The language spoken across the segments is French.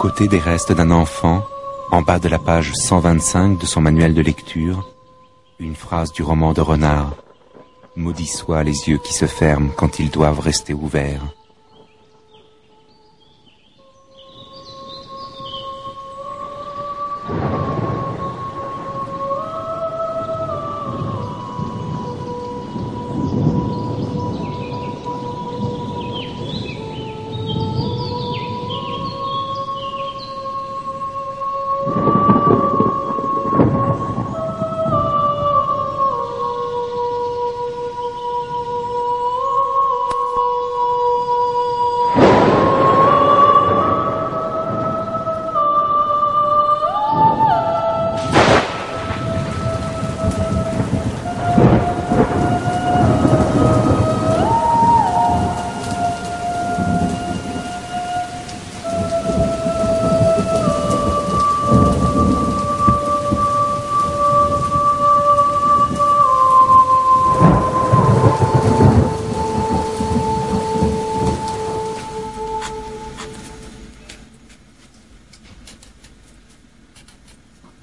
côté des restes d'un enfant, en bas de la page 125 de son manuel de lecture, une phrase du roman de Renard. Maudits soient les yeux qui se ferment quand ils doivent rester ouverts.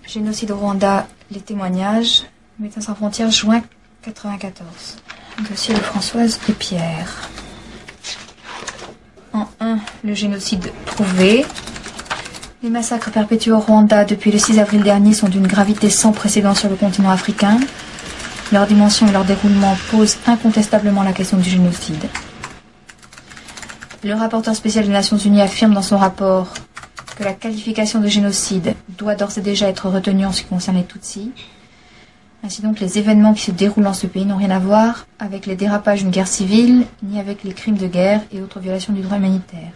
Génocide au Rwanda, les témoignages, Médecins sans frontières, juin 94. Dossier de Françoise et Pierre. En 1, le génocide prouvé. Les massacres perpétués au Rwanda depuis le 6 avril dernier sont d'une gravité sans précédent sur le continent africain. Leur dimension et leur déroulement posent incontestablement la question du génocide. Le rapporteur spécial des Nations Unies affirme dans son rapport que la qualification de génocide doit d'ores et déjà être retenue en ce qui concerne les Tutsis. Ainsi donc, les événements qui se déroulent dans ce pays n'ont rien à voir avec les dérapages d'une guerre civile, ni avec les crimes de guerre et autres violations du droit humanitaire.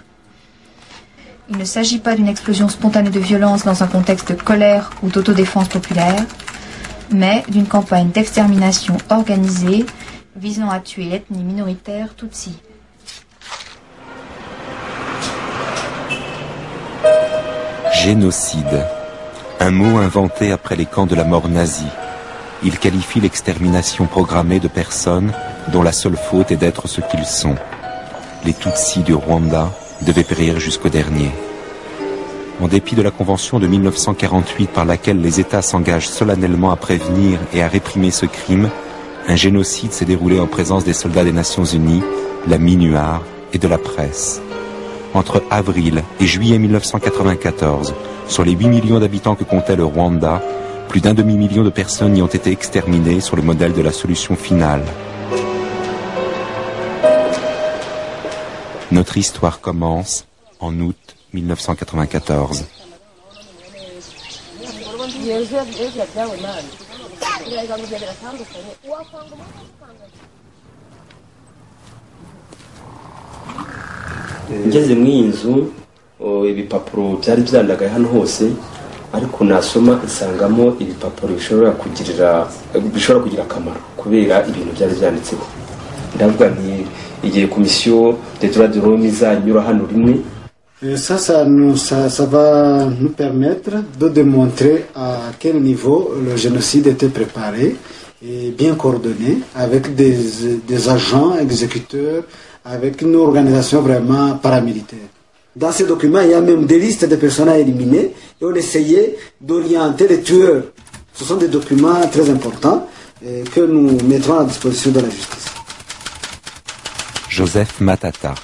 Il ne s'agit pas d'une explosion spontanée de violence dans un contexte de colère ou d'autodéfense populaire, mais d'une campagne d'extermination organisée visant à tuer l'ethnie minoritaire Tutsi. Génocide, un mot inventé après les camps de la mort nazie. Il qualifie l'extermination programmée de personnes dont la seule faute est d'être ce qu'ils sont. Les Tutsis du Rwanda devaient périr jusqu'au dernier. En dépit de la Convention de 1948 par laquelle les États s'engagent solennellement à prévenir et à réprimer ce crime, un génocide s'est déroulé en présence des soldats des Nations Unies, la MINUAR et de la presse. Entre avril et juillet 1994, sur les 8 millions d'habitants que comptait le Rwanda, plus d'1 demi-million de personnes y ont été exterminées sur le modèle de la solution finale. Notre histoire commence en août 1994. ngeze mu iyi nzu ibipapuro byari byandagaye hano hose ariko nasoma isangamo ibipapuro bishobora kugira akamaro kubera ibintu byari byanditseho ndavuga nti igihe komisiyo des droits de l'homme izanyura hano rimwe. Ça va nous permettre de démontrer à quel niveau le génocide était préparé et bien coordonné avec des agents exécuteurs, avec une organisation vraiment paramilitaire. Dans ces documents, il y a même des listes de personnes à éliminer et on essayait d'orienter les tueurs. Ce sont des documents très importants que nous mettrons à disposition de la justice. Joseph Matata,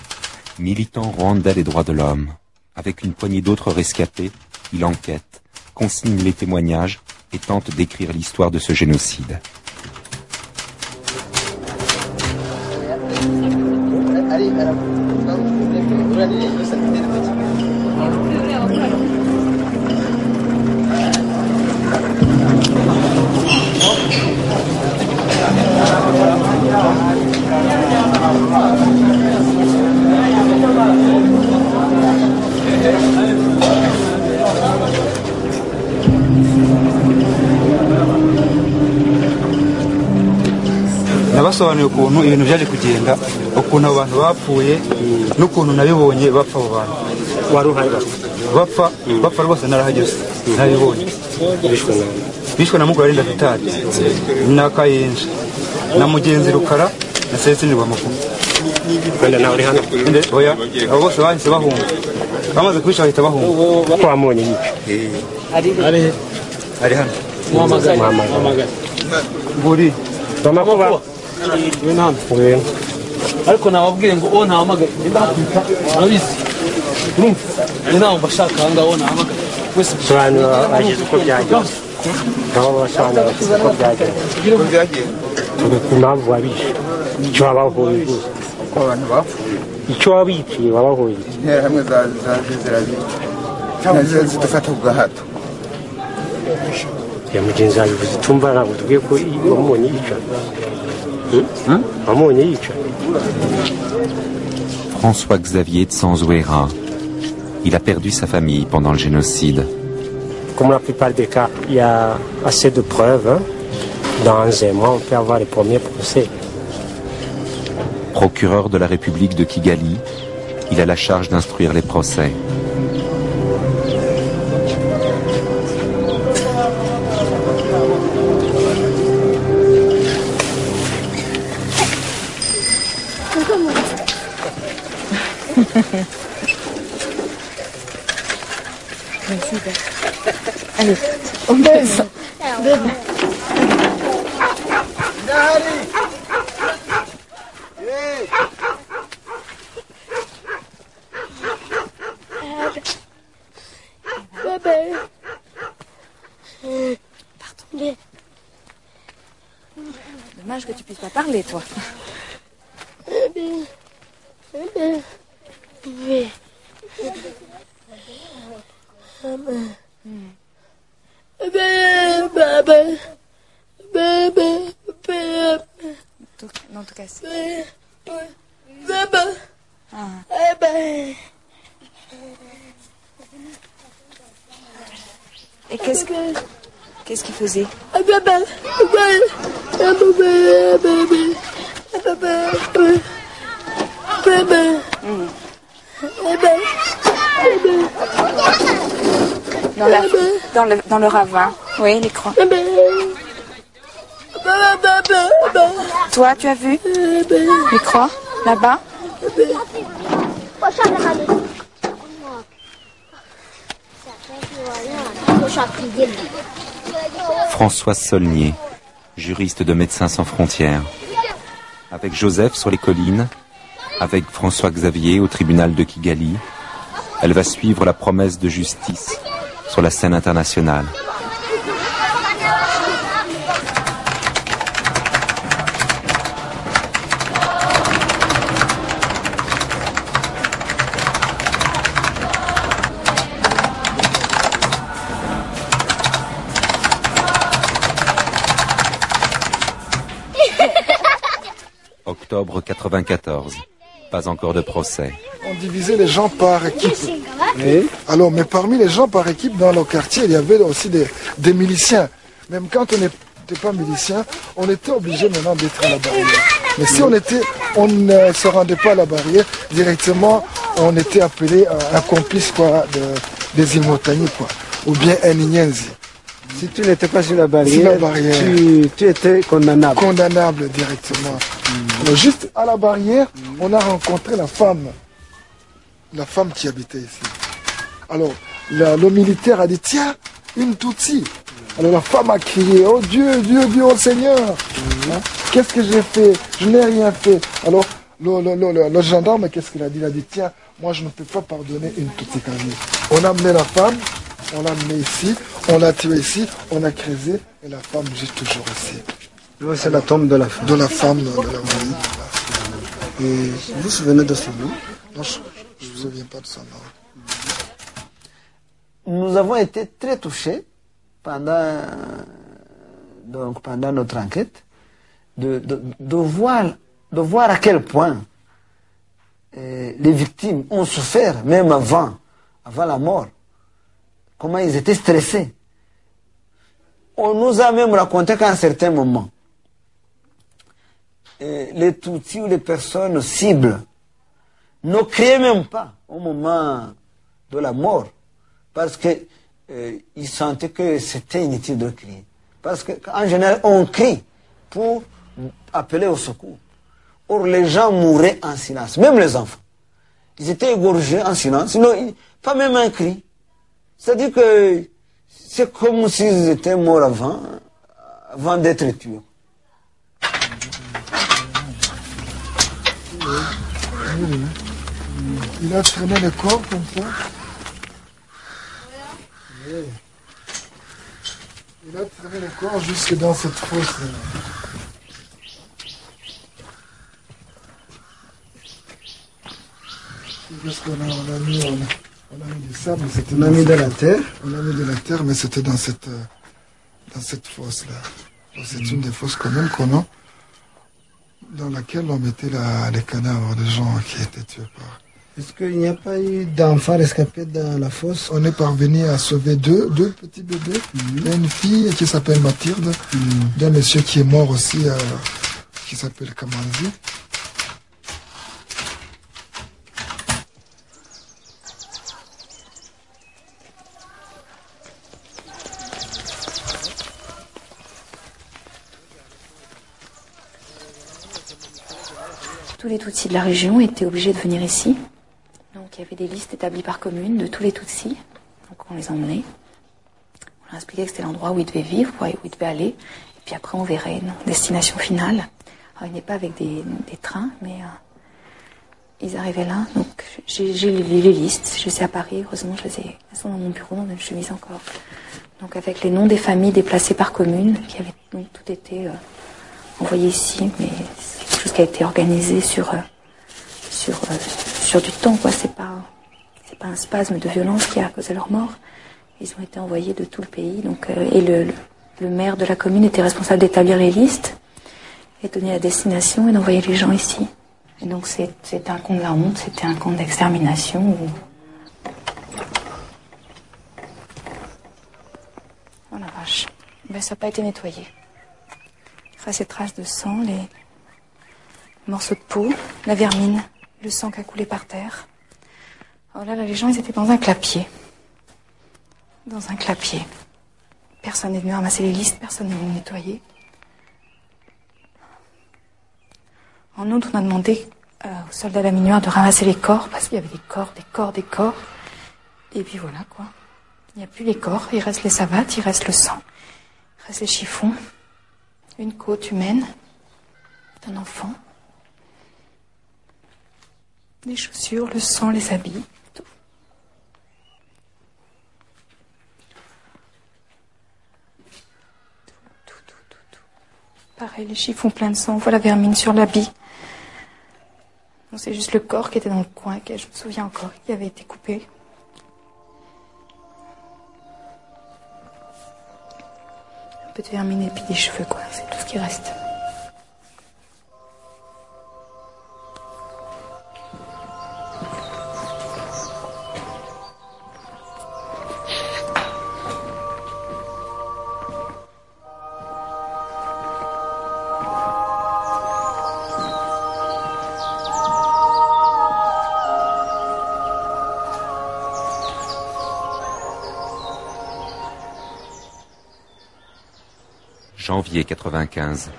militant rwandais des droits de l'homme. Avec une poignée d'autres rescapés, il enquête, consigne les témoignages et tente d'écrire l'histoire de ce génocide. nabasobanuye ukuntu ibintu byaje kugenda ukuntu abantu bapfuye n'ukuntu nabibonye bapfa abo bantu wari uhari bapfa rwose narahageze nabibonye bishwe na mugore arinda Vitali na Kayenje na Mugenzi Rukara na Sesinirwa Makuru kandi nawe uri hano oya abo bose bahise bahunga bamaze kwica bahita bahunga twamubonye yica ari hano muhamagara buri toma kuba ngwino ariko nababwiye ngo uwo ntahamagaye ngenda hakwita urabizi urumva ni nawe mbashaka aha ngaha uwo ntahamagaye wese sobanura bagize uko byagenze nabo basobanura bagize uko byagenze impamvu wabishe icyo wabahoye rwose abantu bapfuye icyo wabiciye wabahoye interahamwe zirabica zidufata ku gahato ya mugenzi wawe bivuze tumva ntabwo tubwiye ko wamubonye yica wamubonye yica. François Xavier de Sanzouera. Il a perdu sa famille pendant le génocide. Comme la plupart des cas, il y a assez de preuves. Hein. Dans un mois, on peut avoir les premiers procès. Procureur de la République de Kigali, il a la charge d'instruire les procès. Allez, on baise. Dommage que tu puisses pas parler, toi. En tout cas, c'est... Et qu'est-ce qu'il faisait? Dans le ravin, oui, les croix. Toi, tu as vu les croix là-bas? François Saulnier, juriste de Médecins sans frontières. Avec Joseph sur les collines, avec François Xavier au tribunal de Kigali, elle va suivre la promesse de justice sur la scène internationale. Octobre 94. Pas encore de procès. On divisait les gens par équipe. Oui. Alors, mais parmi les gens par équipe dans le quartier, il y avait aussi des miliciens. Même quand on n'était pas milicien, on était obligé maintenant d'être à la barrière. Mais si on ne se rendait pas à la barrière, directement, on était appelé un complice quoi, des Imotani, quoi, ou bien un Inyenzi. Si tu n'étais pas sur la barrière, tu étais condamnable. Condamnable directement. Alors, juste à la barrière, on a rencontré la femme qui habitait ici. Alors, le militaire a dit, tiens, une Tutsi. Alors la femme a crié, oh Dieu, Dieu, Dieu, oh Seigneur. Hein? Qu'est-ce que j'ai fait? Je n'ai rien fait. Alors, le gendarme, qu'est-ce qu'il a dit? Il a dit, tiens, moi je ne peux pas pardonner une Tutsi Kazi. On a amené la femme, on l'a amenée ici, on l'a tuée ici, on a creusé, et la femme vit toujours ici. C'est la tombe de la femme. De la femme, de la famille. Et vous vous souvenez de son nom? Non, je ne me souviens pas de son nom. Nous avons été très touchés pendant notre enquête de voir à quel point les victimes ont souffert, même avant la mort. Comment ils étaient stressés. On nous a même raconté qu'à un certain moment, les Tutsis ou les personnes cibles ne criaient même pas au moment de la mort, parce qu'ils sentaient que c'était inutile de crier. Parce qu'en général, on crie pour appeler au secours. Or, les gens mouraient en silence, même les enfants. Ils étaient égorgés en silence, sinon, pas même un cri. C'est-à-dire que c'est comme s'ils étaient morts avant d'être tués. Il a traîné le corps comme ça. Il a traîné le corps jusque dans cette fosse. Parce qu'on a mis du sable, on a mis de la terre. On a mis de la terre, mais c'était dans cette fosse-là. C'est une des fosses quand même qu'on a, dans laquelle on mettait les cadavres des gens qui étaient tués par. Est-ce qu'il n'y a pas eu d'enfants rescapés dans la fosse? On est parvenu à sauver deux petits bébés. Il y a une fille qui s'appelle Mathilde, d'un monsieur qui est mort aussi, qui s'appelle Kamanzi. Tous les Tutsis de la région étaient obligés de venir ici. Donc il y avait des listes établies par commune de tous les Tutsis. Donc on les emmenait. On leur expliquait que c'était l'endroit où ils devaient vivre, où ils devaient aller. Et puis après on verrait une destination finale. Alors ils venaient pas avec des trains, mais ils arrivaient là. Donc j'ai les listes. Je les ai à Paris. Heureusement elles sont dans mon bureau, dans une chemise encore. Donc avec les noms des familles déplacées par commune, qui avaient donc tout été envoyé ici, mais c'est quelque chose qui a été organisé sur du temps, quoi. C'est pas un spasme de violence qui a causé leur mort. Ils ont été envoyés de tout le pays, donc et le maire de la commune était responsable d'établir les listes, et donner la destination et d'envoyer les gens ici. Et donc c'était un camp de la honte, c'était un camp d'extermination où... Oh la vache, ben ça n'a pas été nettoyé. Enfin, ces traces de sang, les morceaux de peau, la vermine, le sang qui a coulé par terre. Alors là, les gens, ils étaient dans un clapier. Dans un clapier. Personne n'est venu ramasser les listes, personne n'est venu nettoyer. En outre, on a demandé aux soldats lamineurs de ramasser les corps, parce qu'il y avait des corps. Et puis voilà, quoi. Il n'y a plus les corps, il reste les savates, il reste le sang, il reste les chiffons. Une côte humaine d'un enfant, les chaussures, le sang, les habits, tout. Tout. Pareil, les chiffons pleins de sang, on voit la vermine sur l'habit. C'est juste le corps qui était dans le coin, je me souviens encore, qui avait été coupé. Un peu de vermine et puis des cheveux, quoi. C'est tout ce qui reste. Janvier 95.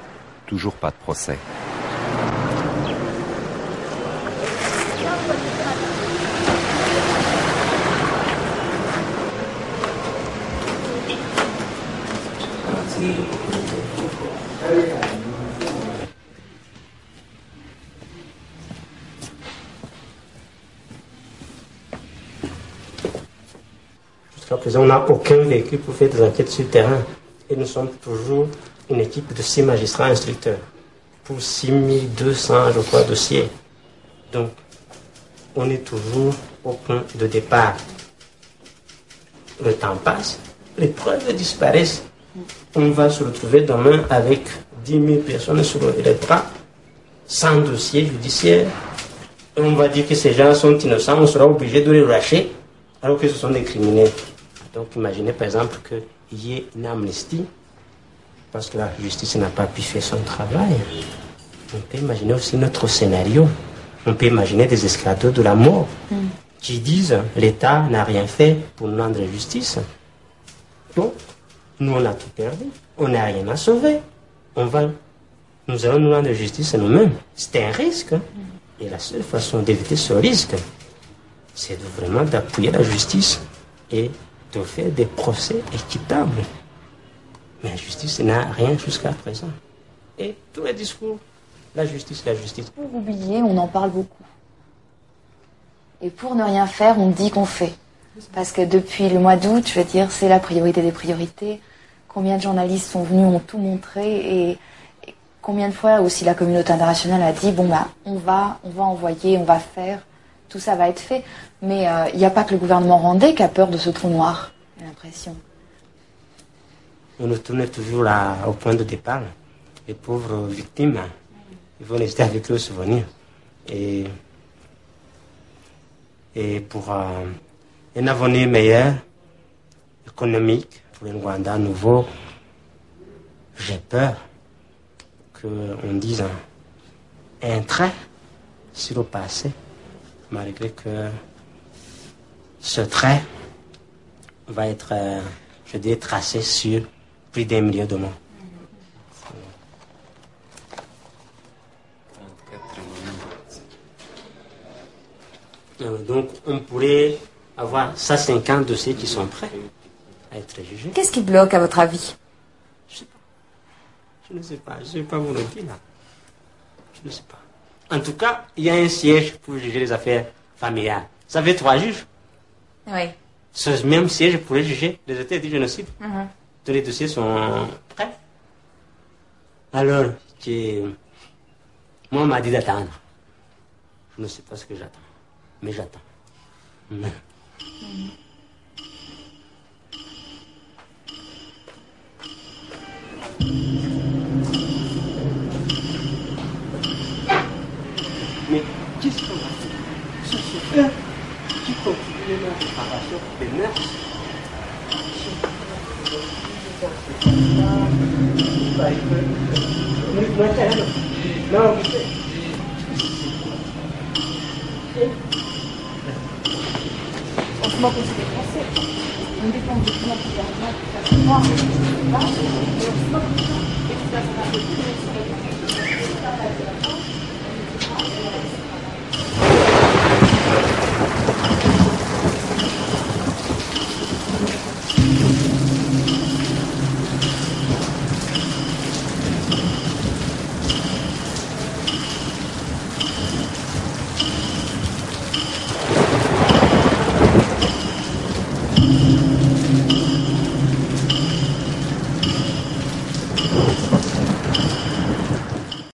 Toujours pas de procès. Jusqu'à présent, on n'a aucun véhicule pour faire des enquêtes sur le terrain. Et nous sommes toujours une équipe de 6 magistrats instructeurs pour 6200, je crois, dossiers. Donc, on est toujours au point de départ. Le temps passe, les preuves disparaissent. On va se retrouver demain avec 10 000 personnes sur les bras, sans dossier judiciaire. Et on va dire que ces gens sont innocents, on sera obligé de les lâcher, alors que ce sont des criminels. Donc, imaginez par exemple que il y ait une amnistie parce que la justice n'a pas pu faire son travail. On peut imaginer aussi notre scénario. On peut imaginer des esclaves de la mort qui disent l'État n'a rien fait pour nous rendre justice. Donc, nous on a tout perdu. On n'a rien à sauver. Nous allons nous rendre justice à nous-mêmes. C'est un risque. Et la seule façon d'éviter ce risque, c'est vraiment d'appuyer la justice et de faire des procès équitables. Mais la justice n'a rien jusqu'à présent. Et tous les discours, la justice, la justice. Pour oublier, on en parle beaucoup. Et pour ne rien faire, on dit qu'on fait. Parce que depuis le mois d'août, je veux dire, c'est la priorité des priorités. Combien de journalistes sont venus, ont tout montré, et combien de fois aussi la communauté internationale a dit, bon bah, on va envoyer, on va faire, tout ça va être fait. Mais il n'y a pas que le gouvernement rwandais qui a peur de ce trou noir, j'ai l'impression. On retourne toujours là, au point de départ. Les pauvres victimes, ils vont rester avec leurs souvenirs. Et pour un avenir meilleur, économique, pour le Rwanda nouveau, j'ai peur qu'on dise un trait sur le passé, malgré que ce trait va être, je dirais, tracé sur plus d'un million de morts. Donc, on pourrait avoir 150 dossiers qui sont prêts à être jugés. Qu'est-ce qui bloque, à votre avis? Je ne sais pas. Je ne sais pas vous le dire, là. Je ne sais pas. En tout cas, il y a un siège pour juger les affaires familiales. Ça fait 3 juges. Oui. Ce même siège pourrait juger les auteurs du génocide. Tous les dossiers sont prêts. Alors, moi, on m'a dit d'attendre. Je ne sais pas ce que j'attends. Mais j'attends. Mais qu'est-ce qu'on va faire? Ce chauffeur qui continue la préparation des mœurs. Non, vous savez. On se moque aussi des Français. On dépend de plus en plus d'argent pour faire savoir. Et on se moque de ça. Et tout ça, ça va